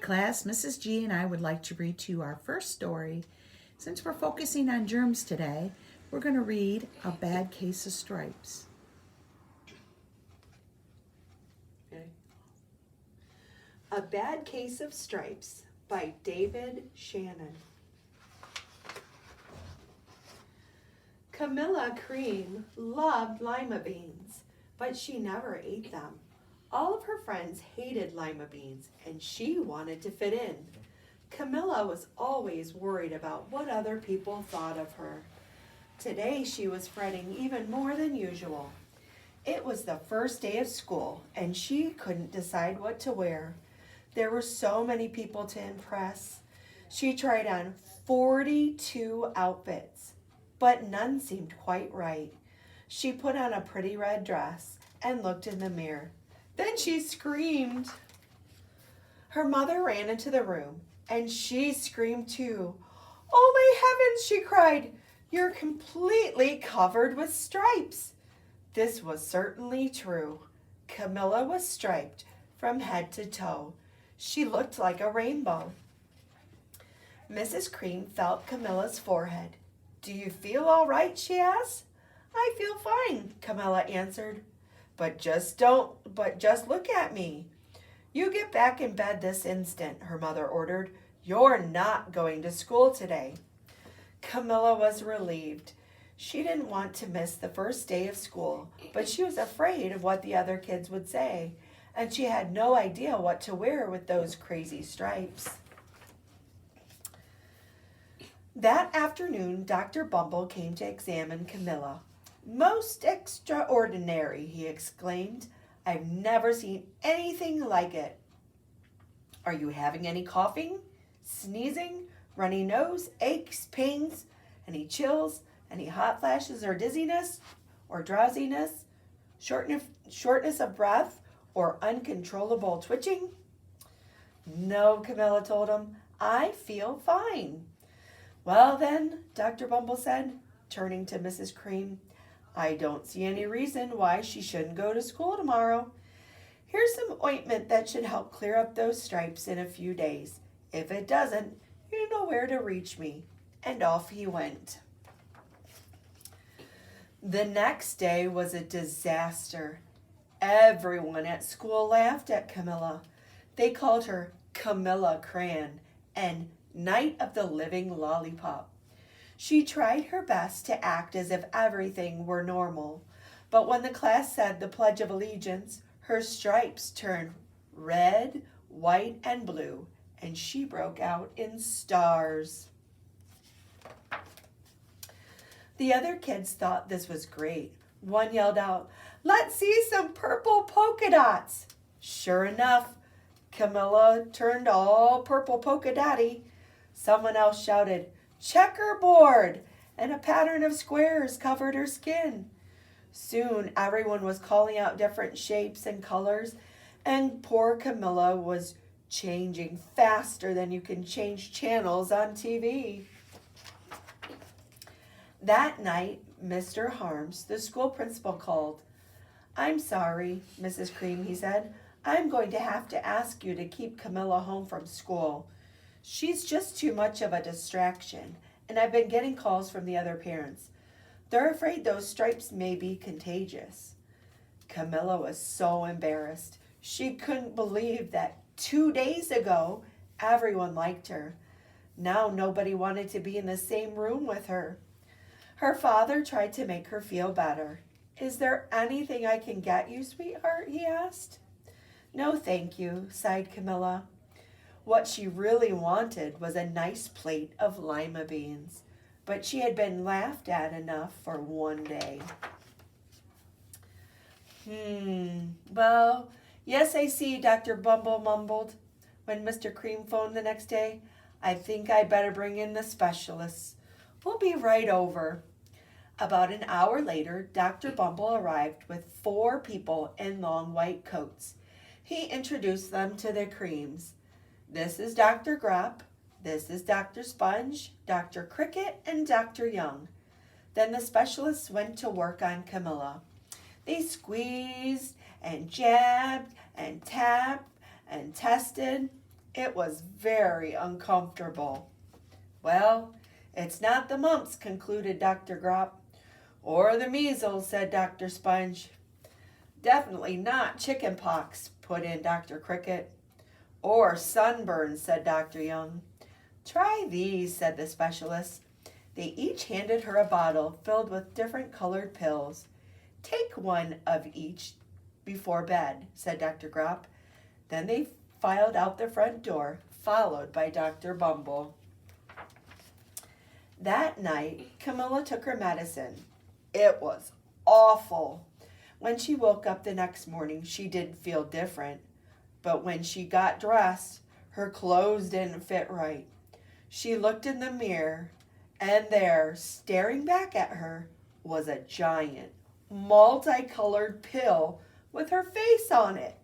class, Mrs. G and I would like to read to you our first story. Since we're focusing on germs today, we're going to read A Bad Case of Stripes. Okay. A Bad Case of Stripes by David Shannon. Camilla Cream loved lima beans, but she never ate them. All of her friends hated lima beans, and she wanted to fit in. Camilla was always worried about what other people thought of her. Today she was fretting even more than usual. It was the first day of school, and she couldn't decide what to wear. There were so many people to impress. She tried on 42 outfits, but none seemed quite right. She put on a pretty red dress and looked in the mirror. Then she screamed. Her mother ran into the room, and she screamed too. "Oh my heavens," she cried, "you're completely covered with stripes." This was certainly true. Camilla was striped from head to toe. She looked like a rainbow. Mrs. Cream felt Camilla's forehead. "Do you feel all right?" she asked. "I feel fine," Camilla answered. But just look at me." "You get back in bed this instant," her mother ordered. "You're not going to school today." Camilla was relieved. She didn't want to miss the first day of school, but she was afraid of what the other kids would say, and she had no idea what to wear with those crazy stripes. That afternoon, Dr. Bumble came to examine Camilla. "Most extraordinary," he exclaimed. "I've never seen anything like it. Are you having any coughing, sneezing, runny nose, aches, pains, any chills, any hot flashes or dizziness, or drowsiness, shortness of breath, or uncontrollable twitching?" "No," Camilla told him. "I feel fine." "Well then," Dr. Bumble said, turning to Mrs. Cream, "I don't see any reason why she shouldn't go to school tomorrow. Here's some ointment that should help clear up those stripes in a few days. If it doesn't, you know where to reach me." And off he went. The next day was a disaster. Everyone at school laughed at Camilla. They called her Camilla Cran and Night of the Living Lollipop. She tried her best to act as if everything were normal, but when the class said the Pledge of Allegiance, her stripes turned red, white, and blue, and she broke out in stars. The other kids thought this was great. One yelled out, "Let's see some purple polka dots." Sure enough, Camilla turned all purple polka dotty. Someone else shouted, "Checkerboard," and a pattern of squares covered her skin. Soon everyone was calling out different shapes and colors, and poor Camilla was changing faster than you can change channels on TV. That night, Mr. Harms, the school principal, called. "I'm sorry, Mrs. Cream," he said. "I'm going to have to ask you to keep Camilla home from school. She's just too much of a distraction, and I've been getting calls from the other parents. They're afraid those stripes may be contagious." Camilla was so embarrassed. She couldn't believe that 2 days ago, everyone liked her. Now nobody wanted to be in the same room with her. Her father tried to make her feel better. "Is there anything I can get you, sweetheart?" he asked. "No, thank you," sighed Camilla. What she really wanted was a nice plate of lima beans, but she had been laughed at enough for one day. Well, yes, I see," Dr. Bumble mumbled. When Mr. Cream phoned the next day, "I think I'd better bring in the specialists. We'll be right over." About an hour later, Dr. Bumble arrived with 4 people in long white coats. He introduced them to the Creams. "This is Dr. Grupp, this is Dr. Sponge, Dr. Cricket, and Dr. Young." Then the specialists went to work on Camilla. They squeezed and jabbed and tapped and tested. It was very uncomfortable. Well, it's not the mumps, concluded Dr. Grop. Or the measles, said Dr. Sponge. Definitely not chicken pox, put in Dr. Cricket. Or sunburn, said Dr. Young. Try these, said the specialist. They each handed her a bottle filled with different colored pills. Take one of each before bed, said Dr. Grop. Then they filed out the front door, followed by Dr. Bumble. That night, Camilla took her medicine. It was awful. When she woke up the next morning, she did feel different. But when she got dressed, her clothes didn't fit right. She looked in the mirror, and there, staring back at her, was a giant, multicolored pill with her face on it.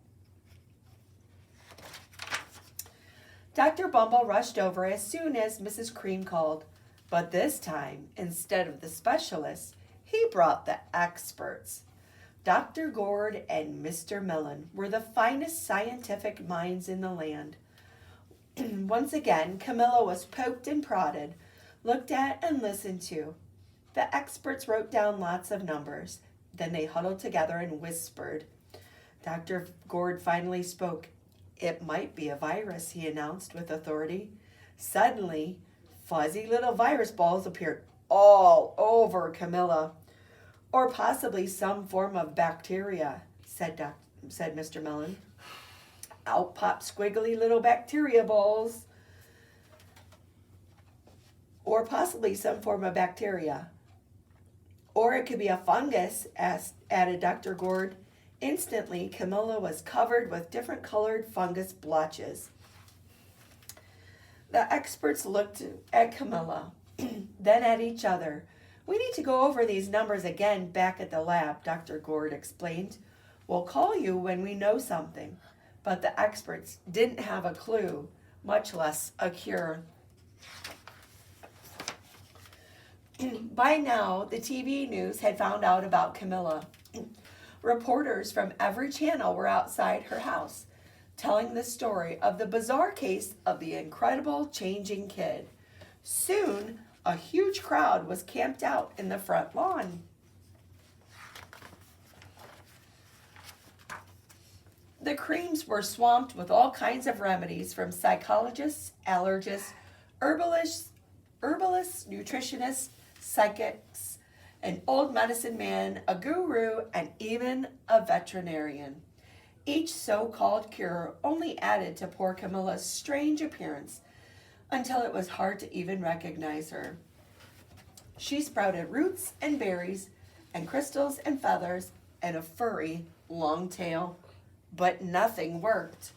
Dr. Bumble rushed over as soon as Mrs. Cream called, but this time, instead of the specialists, he brought the experts. Dr. Gourd and Mr. Mellon were the finest scientific minds in the land. Once again, Camilla was poked and prodded, looked at and listened to. The experts wrote down lots of numbers. Then they huddled together and whispered. Dr. Gourd finally spoke. It might be a virus, he announced with authority. Suddenly, fuzzy little virus balls appeared all over Camilla. Or possibly some form of bacteria, said Mr. Mellon. Out popped squiggly little bacteria balls. Or possibly some form of bacteria. Or it could be a fungus, added Dr. Gourd. Instantly, Camilla was covered with different colored fungus blotches. The experts looked at Camilla, then at each other. We need to go over these numbers again back at the lab, Dr. Gourd explained. We'll call you when we know something. But the experts didn't have a clue, much less a cure. By now, the TV news had found out about Camilla. Reporters from every channel were outside her house, telling the story of the bizarre case of the incredible changing kid. Soon, a huge crowd was camped out in the front lawn. The Creams were swamped with all kinds of remedies from psychologists, allergists, herbalists, nutritionists, psychics, an old medicine man, a guru, and even a veterinarian. Each so-called cure only added to poor Camilla's strange appearance until it was hard to even recognize her. She sprouted roots and berries and crystals and feathers and a furry long tail, but nothing worked.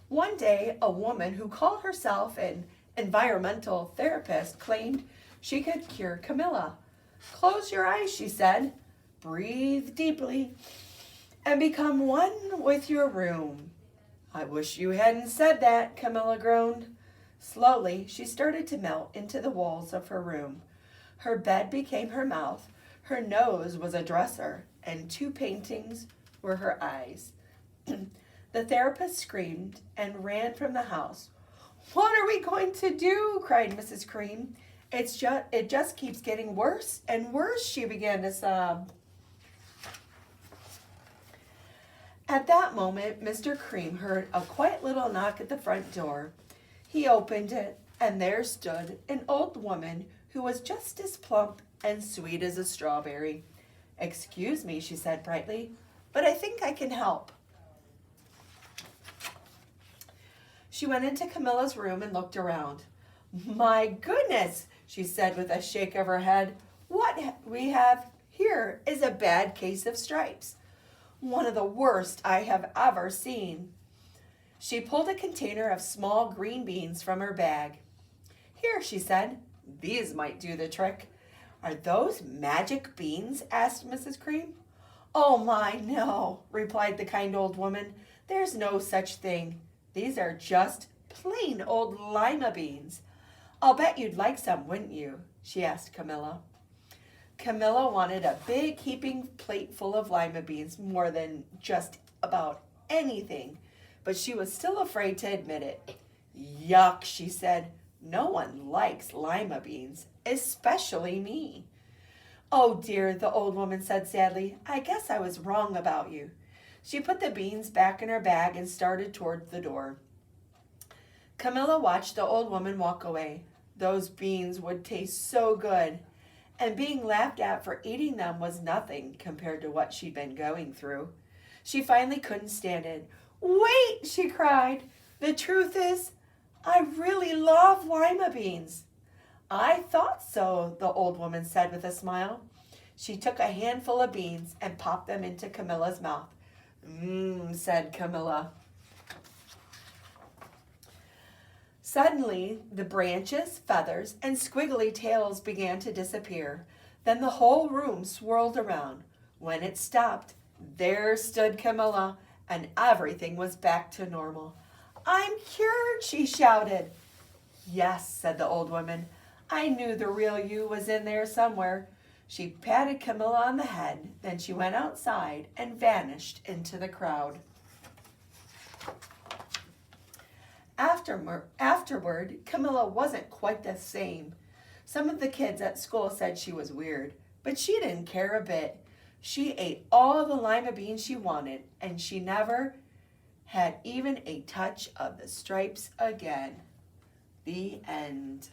One day, a woman who called herself an environmental therapist claimed she could cure Camilla. Close your eyes, she said. Breathe deeply and become one with your room. I wish you hadn't said that, Camilla groaned. Slowly, she started to melt into the walls of her room. Her bed became her mouth, her nose was a dresser, and 2 paintings were her eyes. The therapist screamed and ran from the house. What are we going to do? Cried Mrs. Cream. It just keeps getting worse and worse, she began to sob. At that moment, Mr. Cream heard a quiet little knock at the front door. He opened it, and there stood an old woman who was just as plump and sweet as a strawberry. Excuse me, she said brightly, but I think I can help. She went into Camilla's room and looked around. My goodness, she said with a shake of her head. What we have here is a bad case of stripes. One of the worst I have ever seen. She pulled a container of small green beans from her bag. Here, she said, these might do the trick. Are those magic beans? Asked Mrs. Cream. Oh my, no, replied the kind old woman. There's no such thing. These are just plain old lima beans. I'll bet you'd like some, wouldn't you? She asked Camilla. Camilla wanted a big heaping plate full of lima beans more than just about anything, but she was still afraid to admit it. Yuck, she said. No one likes lima beans, especially me. Oh dear, the old woman said sadly. I guess I was wrong about you. She put the beans back in her bag and started toward the door. Camilla watched the old woman walk away. Those beans would taste so good, and being laughed at for eating them was nothing compared to what she'd been going through. She finally couldn't stand it. Wait, she cried. The truth is, I really love lima beans. I thought so, the old woman said with a smile. She took a handful of beans and popped them into Camilla's mouth. Said Camilla. Suddenly, the branches, feathers, and squiggly tails began to disappear. Then the whole room swirled around. When it stopped, there stood Camilla, and everything was back to normal. I'm cured, she shouted. Yes, said the old woman. I knew the real you was in there somewhere. She patted Camilla on the head, then she went outside and vanished into the crowd. Afterward, Camilla wasn't quite the same. Some of the kids at school said she was weird, but she didn't care a bit. She ate all the lima beans she wanted, and she never had even a touch of the stripes again. The end.